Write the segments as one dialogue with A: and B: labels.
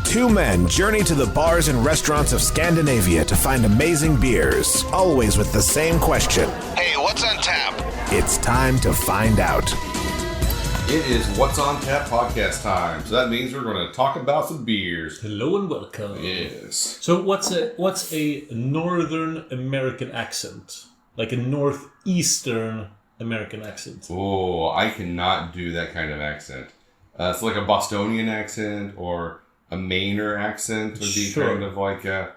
A: Two men journey to the bars and restaurants of Scandinavia to find amazing beers, always with the same question.
B: Hey, what's on tap?
A: It's time to find out.
C: It is What's on Tap podcast time. So that means we're going to talk about some beers.
D: Hello and welcome.
C: Yes.
D: So what's a Northern American accent? Like a Northeastern American accent?
C: Oh, I cannot do that kind of accent. It's like a Bostonian accent or a Mainer accent would be kind of like a,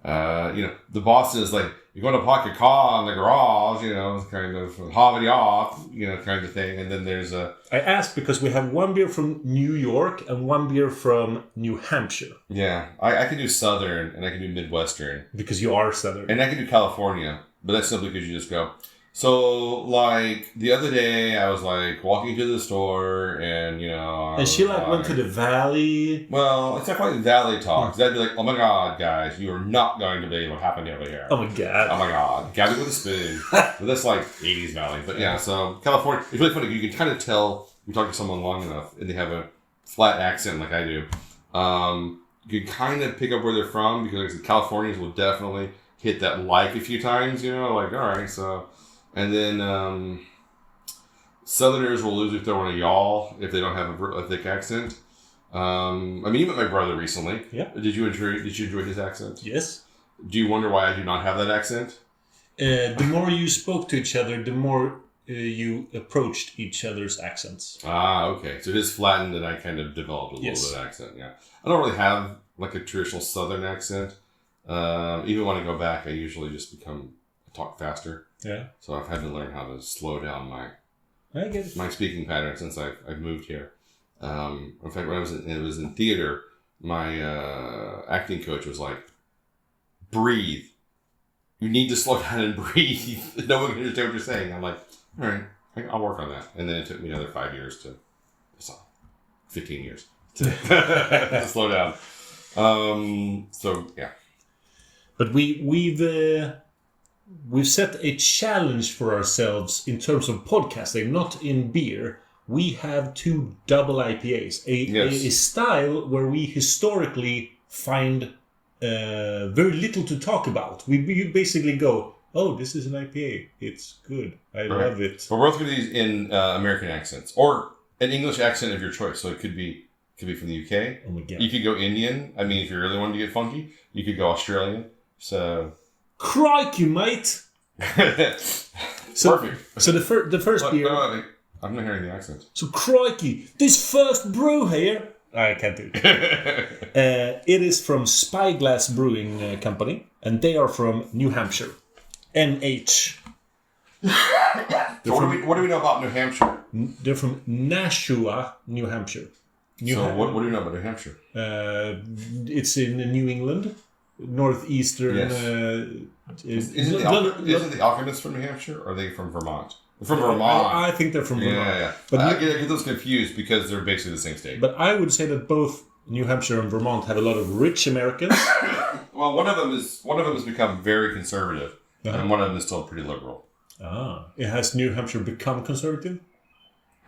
C: the Boston is like, you're going to park your car in the garage, kind of Harvard off, kind of thing. And then there's a...
D: I asked because we have one beer from New York and one beer from New Hampshire.
C: Yeah, I can do Southern and I can do Midwestern.
D: Because you are Southern.
C: And I can do California, but that's simply because you just go... So, like, the other day, I was, like, walking to the store, and,
D: And she, went to the valley.
C: Well, it's not quite valley talk. Because I'd be like, oh, my God, guys, you are not going to believe what happened over here.
D: Oh, my God.
C: Oh, my God. Gabby with a spoon. But that's, like, 80s valley. But, yeah, so California, it's really funny. You can kind of tell, you talk to someone long enough, and they have a flat accent like I do. You can kind of pick up where they're from, because, like I said, Californians will definitely hit that a few times, like, all right, so... And then Southerners will usually throw in a y'all if they don't have a thick accent. You met my brother recently.
D: Yeah.
C: Did you enjoy his accent?
D: Yes.
C: Do you wonder why I do not have that accent?
D: The more you spoke to each other, the more you approached each other's accents.
C: Ah, okay. So his flattened and I kind of developed a little bit of accent, yeah. I don't really have like a traditional Southern accent. Even when I go back, I usually just talk faster.
D: Yeah.
C: So I've had to learn how to slow down my speaking pattern since I've moved here. In fact, when I was in theater, my acting coach was like, "Breathe. You need to slow down and breathe. No one can understand what you're saying." I'm like, "All right, I'll work on that." And then it took me another 15 years to slow down. So yeah.
D: But we've set a challenge for ourselves in terms of podcasting, not in beer. We have 2 double IPAs, a style where we historically find very little to talk about. We basically go, oh, this is an IPA. It's good. I love it.
C: We're both going to these in American accents or an English accent of your choice. So it could be from the UK.
D: Oh my God.
C: You could go Indian. If you really wanted to get funky, you could go Australian. So...
D: Crikey, mate!
C: Perfect.
D: So the first beer...
C: No, I'm not hearing the accent.
D: So crikey, this first brew here... I can't do it. It is from Spyglass Brewing Company, and they are from New Hampshire. NH.
C: What do we know about New Hampshire?
D: They're from Nashua, New Hampshire.
C: What do you know about New Hampshire?
D: It's in New England. Northeastern.
C: Yes. Isn't the Alchemists from New Hampshire, or are they from Vermont? From Vermont.
D: I think they're from Vermont.
C: Yeah. But I get those confused because they're basically the same state.
D: But I would say that both New Hampshire and Vermont have a lot of rich Americans.
C: Well, one of them has become very conservative, and one of them is still pretty liberal.
D: Ah, has New Hampshire become conservative?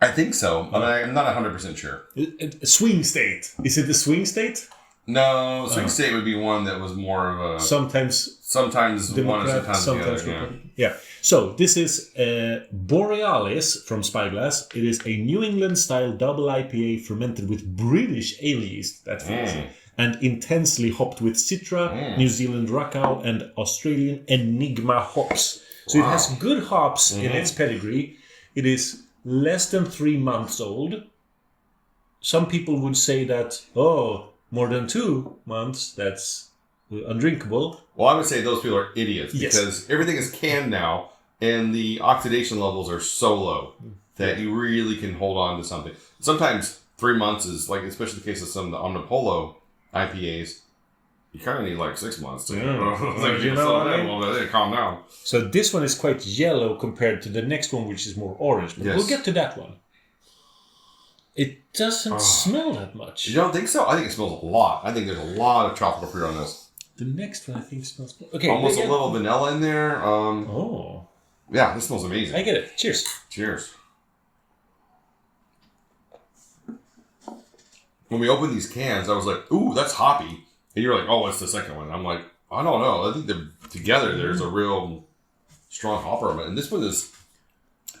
C: I think so. I'm not 100% sure.
D: Swing state. Is it the swing state?
C: No, swing state would be one that was more of a...
D: Sometimes
C: one and sometimes the other.
D: Yeah. So, this is Borealis from Spyglass. It is a New England-style double IPA fermented with British ale yeast. That's fancy. And intensely hopped with Citra, New Zealand Rakau, and Australian Enigma hops. So, It has good hops in its pedigree. It is less than 3 months old. Some people would say that, more than 2 months, that's undrinkable.
C: Well, I would say those people are idiots because everything is canned now and the oxidation levels are so low that you really can hold on to something. Sometimes 3 months is, like, especially the case of some of the Omnipolo IPAs, you kind of need 6 months to calm down.
D: So this one is quite yellow compared to the next one, which is more orange. But we'll get to that one. It doesn't smell that much.
C: You don't think so? I think it smells a lot. I think there's a lot of tropical fruit on this.
D: The next one I think smells... Okay.
C: Almost a little vanilla in there. Yeah, this smells amazing.
D: I get it. Cheers.
C: Cheers. when we opened these cans, I was like, ooh, that's hoppy. And you're like, oh, it's the second one. I'm like, I don't know. I think together there's a real strong hopper aroma. And this one is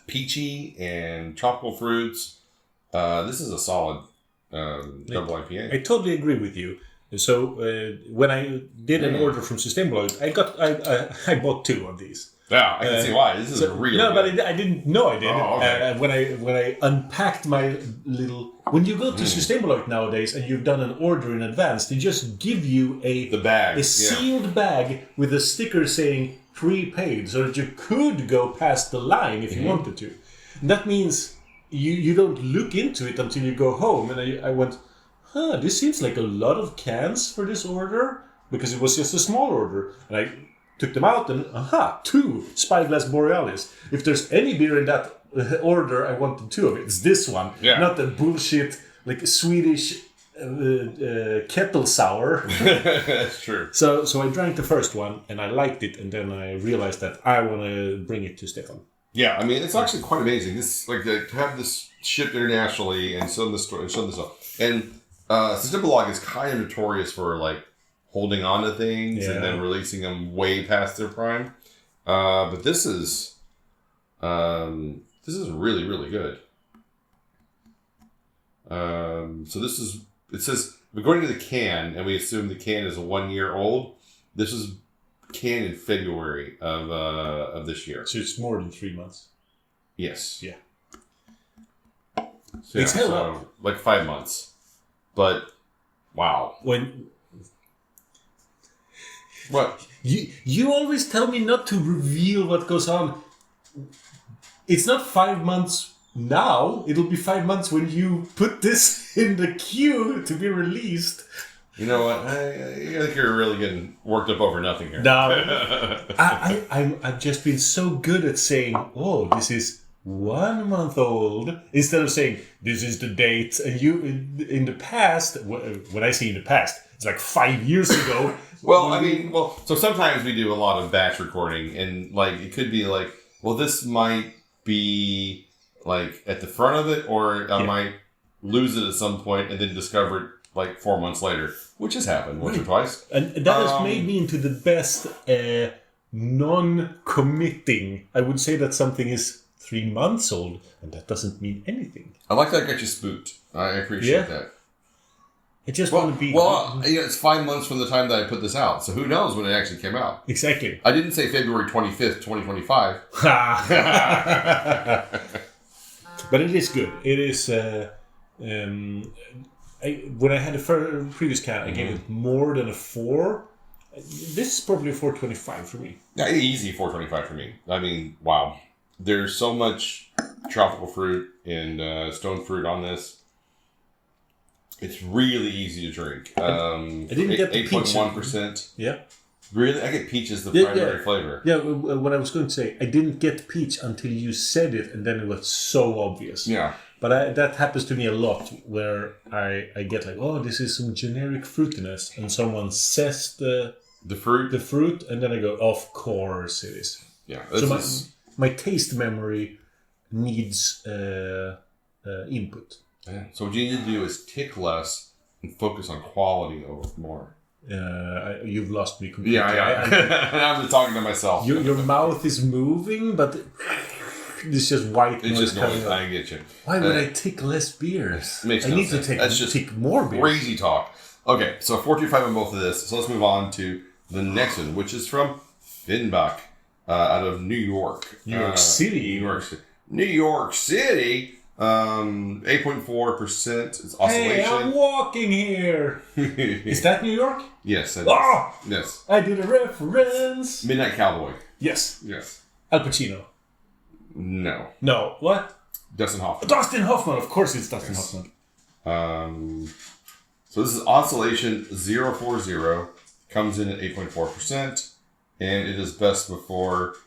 C: peachy and tropical fruits. This is a solid double IPA.
D: I totally agree with you. So when I did an order from Systembolaget, I bought 2 of these.
C: Yeah, I can see why. This is really
D: no,
C: good.
D: but I didn't know I did.
C: Oh, okay.
D: When I unpacked my little, when you go to Systembolaget nowadays and you've done an order in advance, they just give you
C: the bag,
D: a sealed bag with a sticker saying prepaid, so that you could go past the line if you wanted to. And that means you don't look into it until you go home. And I went, this seems like a lot of cans for this order, because it was just a small order. And I took them out and, 2 Spyglass Borealis. If there's any beer in that order, I wanted 2 of it. It's this one.
C: Yeah.
D: Not the bullshit, like Swedish kettle sour.
C: That's true.
D: So I drank the first one and I liked it, and then I realized that I want to bring it to Stefan.
C: Yeah, I mean, it's actually quite amazing. This, to have this shipped internationally and shown this stuff. And Systembolaget is kind of notorious for, holding on to things and then releasing them way past their prime. But this is really, really good. So it says, according to the can, and we assume the can is 1 year old, this was canned in February of this year.
D: So it's more than 3 months.
C: Yes.
D: Yeah.
C: So,
D: it's held up.
C: Like 5 months. But, wow. What?
D: You always tell me not to reveal what goes on. It's not 5 months now. It'll be 5 months when you put this in the queue to be released.
C: You know what? I think you're really getting worked up over nothing here.
D: No, I've just been so good at saying, "Oh, this is 1 month old," instead of saying, "This is the date." And you, in the past, when I say in the past, it's like 5 years ago.
C: So sometimes we do a lot of batch recording, and it could be this might be at the front of it, or I might lose it at some point and then discover it 4 months later, which has happened once or twice.
D: And that has made me into the best non-committing. I would say that something is 3 months old, and that doesn't mean anything.
C: I like that I got you spooked. I appreciate that.
D: I just want to be...
C: Well, it's 5 months from the time that I put this out, so who knows when it actually came out.
D: Exactly.
C: I didn't say February 25th, 2025.
D: But it is good. It is... when I had the previous can, I gave it more than a 4. This is probably a 4.25 for me.
C: Yeah, easy 4.25 for me. I mean, wow. There's so much tropical fruit and stone fruit on this. It's really easy to drink.
D: I didn't get the peach.
C: 8.1%.
D: Yeah.
C: Really? I get peach as the primary flavor.
D: Yeah, what I was going to say, I didn't get peach until you said it, and then it was so obvious.
C: Yeah.
D: But that happens to me a lot, where I get this is some generic fruitiness, and someone says the fruit, and then I go, of course it is.
C: Yeah.
D: So my taste memory needs input.
C: Yeah. So what you need to do is tick less and focus on quality over more.
D: You've lost me completely.
C: Yeah. I'm just talking to myself.
D: Your mouth is moving, but it's just white noise.
C: It's just
D: coming
C: noise.
D: up.
C: I get you.
D: Why would I tick less beers?
C: Makes
D: I
C: no
D: need
C: sense.
D: to tick more beers.
C: Crazy talk. Okay, so 4.25 on both of this. So let's move on to the next one, which is from Finback out of New York.
D: New York City.
C: New York City. 8.4%. It's Oscillation.
D: Hey, I'm walking here. Is that New York?
C: Yes. Yes.
D: I did a reference.
C: Midnight Cowboy.
D: Yes.
C: Yes.
D: Al Pacino.
C: No.
D: No. What?
C: Dustin Hoffman.
D: Dustin Hoffman. Of course it's Dustin Hoffman.
C: So this is Oscillation 040. Comes in at 8.4%. And it is best before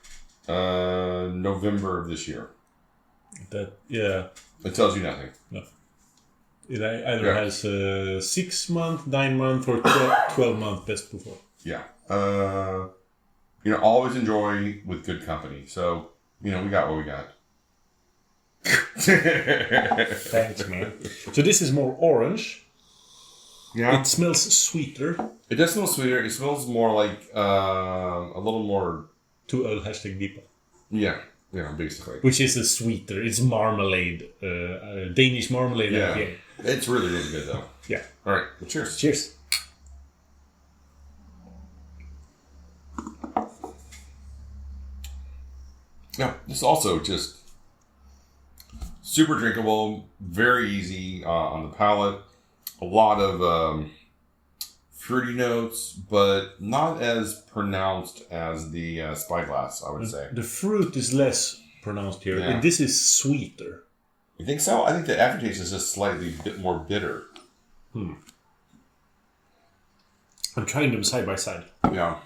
C: November of this year. It tells you nothing.
D: No. It either has 6 month, 9 month, or 12 month best before.
C: Yeah. Always enjoy with good company. So, we got what we got.
D: Thanks, man. So this is more orange.
C: Yeah.
D: It smells sweeter.
C: It does smell sweeter. It smells more like a little more.
D: To old hashtag NEIPA.
C: Yeah, basically.
D: Which is a sweeter. It's marmalade. Danish marmalade.
C: Yeah.
D: IPA.
C: It's really, really good, though.
D: Yeah.
C: All right. Well, cheers.
D: Cheers.
C: Yeah, it's also just super drinkable, very easy on the palate. A lot of fruity notes, but not as pronounced as the Spyglass, I would say.
D: The fruit is less pronounced here.
C: Yeah.
D: And this is sweeter.
C: You think so? I think the aftertaste is just slightly bit more bitter.
D: I'm trying them side by side.
C: Yeah.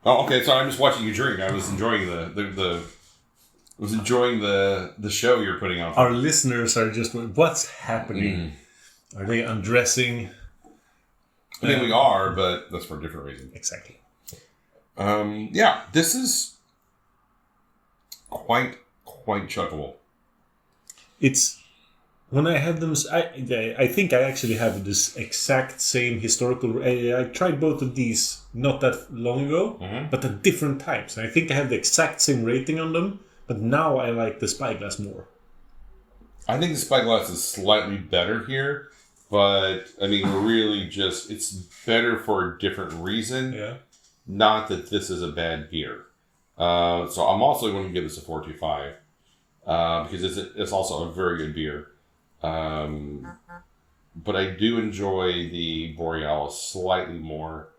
C: Oh, okay. Sorry, I'm just watching you drink. I was enjoying the show you're putting on.
D: Our listeners are just going, what's happening? Are they undressing?
C: I think we are, but that's for a different reason.
D: Exactly.
C: Yeah, this is quite chuckable.
D: It's when I had them. I think I actually have this exact same historical. I tried both of these not that long ago, but at different times. And I think I have the exact same rating on them, but now I like the Spyglass more.
C: I think the Spyglass is slightly better here, but I mean, really, it's better for a different reason.
D: Yeah.
C: Not that this is a bad beer. So I'm also going to give this a 4.25 because it's also a very good beer. But I do enjoy the Borealis slightly more,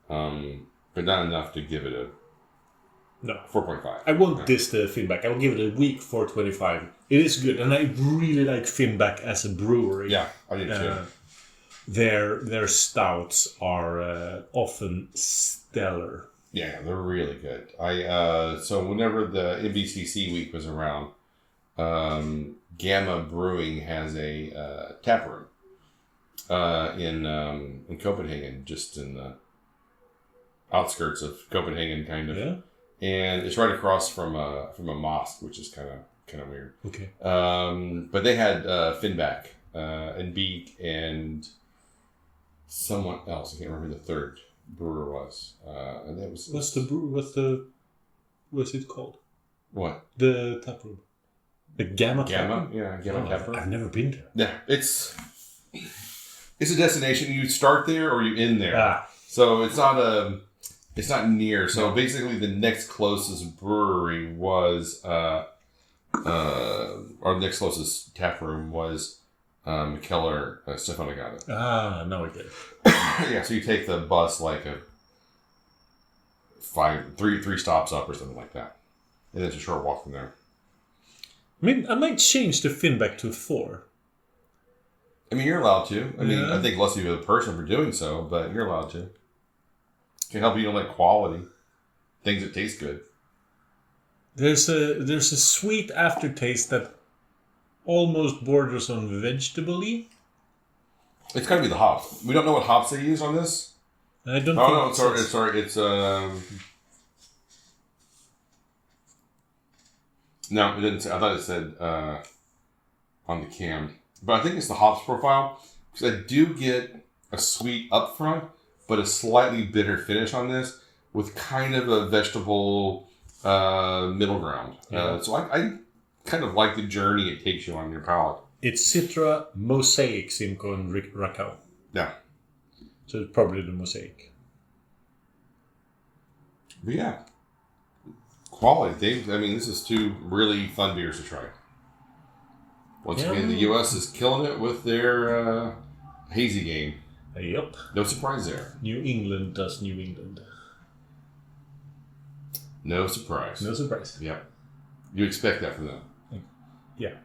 C: but not enough to give it a 4.5.
D: I want this to Finback. I'll give it a weak 4.25. It is good, and I really like Finback as a brewery.
C: Yeah, I do too.
D: Their stouts are often stellar.
C: Yeah, they're really good. So whenever the MBCC week was around, Gamma Brewing has a tap room in Copenhagen, just in the outskirts of Copenhagen, kind of.
D: Yeah.
C: And it's right across from a mosque, which is kind of weird.
D: Okay.
C: But they had Finback and Beak and someone else. I can't remember who the third brewer was. And that was
D: What's it called?
C: what?
D: The tap room. The Gamma tap room?
C: Yeah, Gamma tap room.
D: I've never been there.
C: Yeah, it's a destination. You start there or you end there. So it's not near. So basically, the next closest brewery was or the next closest tap room was McKellar Stefanagata.
D: Now I get it.
C: Yeah, so you take the bus like three stops up or something like that, and it's a short walk from there.
D: I mean, I might change the Finback to a 4.
C: I mean, you're allowed to. I mean,
D: Yeah.
C: I think less of you the person for doing so, but you're allowed to. Can help you like quality, things that taste good.
D: There's a sweet aftertaste that almost borders on vegetable-y.
C: It's got to be the hops. We don't know what hops they use on this.
D: I don't
C: Oh
D: think
C: no, sorry. It's no, it didn't say. I thought it said on the can, but I think it's the hops profile because I do get a sweet up front, but a slightly bitter finish on this with kind of a vegetable middle ground.
D: Yeah.
C: So I kind of like the journey it takes you on your palate.
D: It's Citra, Mosaic, Simcoe and Rakau.
C: Yeah.
D: So it's probably the Mosaic.
C: But yeah. Quality. This is two really fun beers to try. Once again, the U.S. is killing it with their hazy game.
D: Yep.
C: No surprise there.
D: New England does New England.
C: No surprise.
D: No surprise.
C: Yep. You expect that from them.
D: Yeah.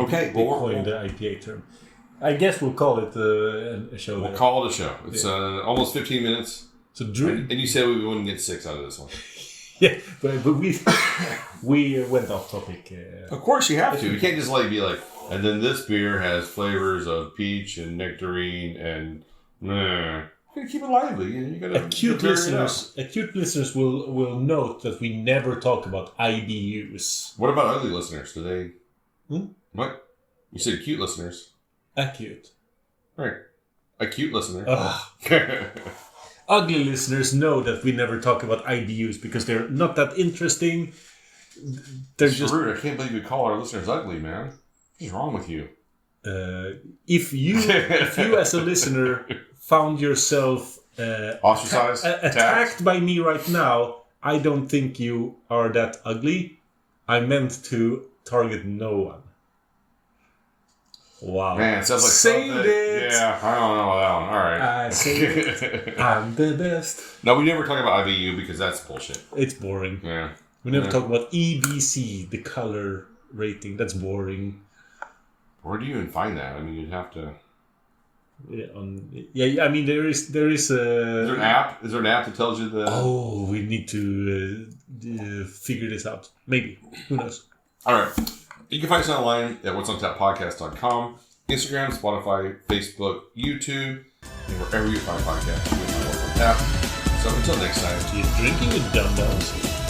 C: Okay.
D: They coined the IPA term. I guess we'll call it a show.
C: We'll call it a show. It's almost 15 minutes.
D: So
C: and you said we wouldn't get 6 out of this one.
D: Yeah, but we went off topic.
C: Of course you have to. You can't just be like, and then this beer has flavors of peach and nectarine and you gotta keep it lively. You gotta
D: acute listeners will note that we never talk about IBUs.
C: What about ugly listeners? Do they? What? You said cute listeners.
D: Acute.
C: Right. A cute listener.
D: Ugly listeners know that we never talk about IBUs because they're not that interesting. They're just
C: rude. I can't believe you call our listeners ugly, man. What's wrong with you?
D: If you as a listener found yourself
C: ostracized,
D: attacked by me right now, I don't think you are that ugly. I meant to target no one. Wow.
C: Man, it sounds like
D: saved
C: something.
D: it.
C: Yeah, I don't know that one. All right.
D: I saved it. I'm the best.
C: No, we never talk about IBU because that's bullshit.
D: It's boring.
C: Yeah.
D: We never talk about EBC, the color rating. That's boring.
C: Where do you even find that? I mean, you'd have to.
D: I mean, there is a.
C: Is there an app? Is there an app that tells you the?
D: Oh, we need to figure this out. Maybe. Who knows?
C: All right. You can find us online at what'sontappodcast.com, Instagram, Spotify, Facebook, YouTube, and wherever you find podcasts. You can find What's on Tap. So until next time,
D: Keep drinking, you dum-dums.